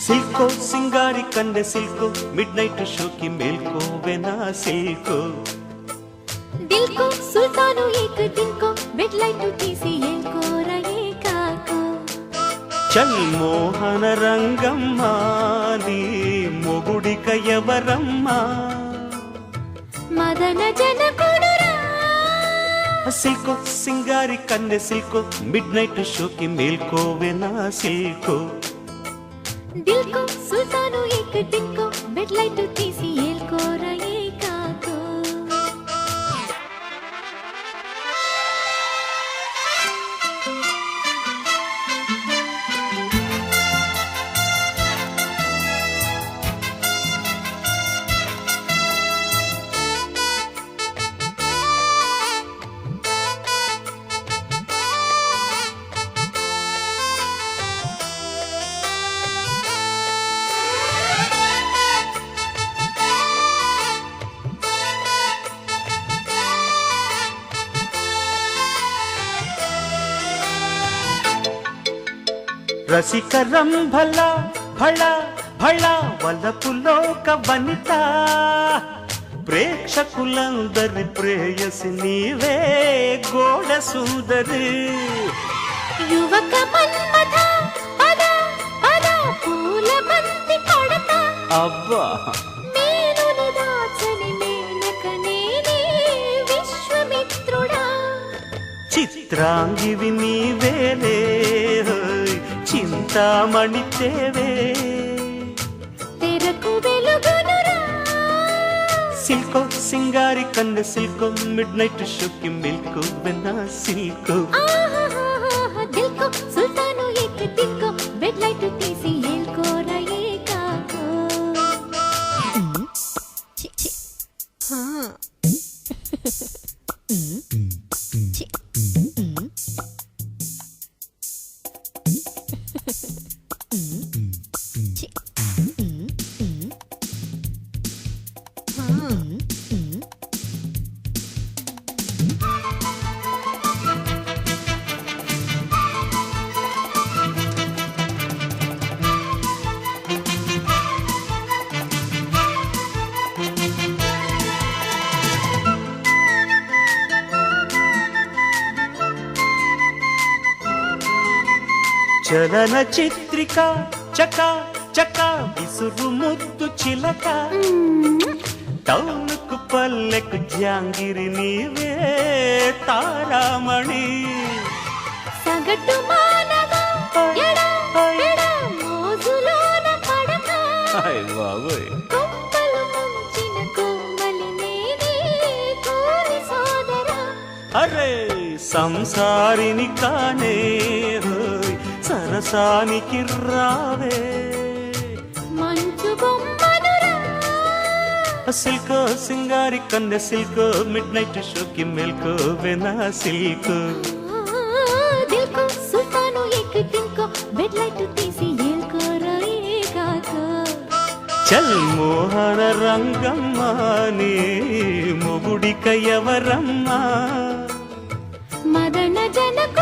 सिल्को सिंगारी कंदे सिल्को midnight show की मेल्को vena सिल्को दिल को सुल्तानो एक दिन को बेडलाइट तीसी एल्को रहे काको चल मोहन रंगम्मा नी मोगुडिक एवरम्मा मदन जनकुडुरा सिल्को सिंगारी कंदे सिल्को मिडनाइट शो की मेल्को वेना सिल्को दिल को सुल्तानो एक दिन को बेडलाइट तीसी एल्को रहे काको రసికరం భలా భళా భళా వలపులోక వనిత ప్రేక్షకులందరి ప్రేయసి నీవే గోడ సుందరి యువక మన్మథ పద పద పూల బంతి కొడత అబ్బా మేనుని దాచని మేనక నేనే విశ్వమిత్రుడా చిత్రాంగివి నీవేలే చింతామణి తేవే తెరకు వెలుగునురా సిల్కో సింగారి కన్న సిల్కో మిడ్ నైట్ షోకి మిల్కో వెన్నా సిల్కో దిల్ కో సుల్తాను ఏక్ దిల్ కో బెడ్లైట్ తీసి ఏల్కో రయే కాకో చి చి హా చి చలన చిత్రిక చక చక విసురు ముద్దు చిలక టౌనుకు పల్లెకు జాంగిరి నీవే తారామణి సగటు మానగా ఎడా ఎడా మోజులోన పడక బాబోయ్ కొంపలు ముంచిన కోమలి నేనే కోరి సోదరా అరే సంసారిని కానే సరసానికి రావే మంచు బొమ్మనురా సిల్కో సింగారి కన్నె సిల్కో మిడ్ నైట్ షోకి మెల్కో వెనా సిల్కో దిల్ కో సుల్తాను ఏక్ దిల్ కో బెడ్లైట్ తీసి ఏల్కో రయేగా తో చల్ మోహన రంగమ్మ నీ మొగుడిక ఎవరమ్మా మదన జనకు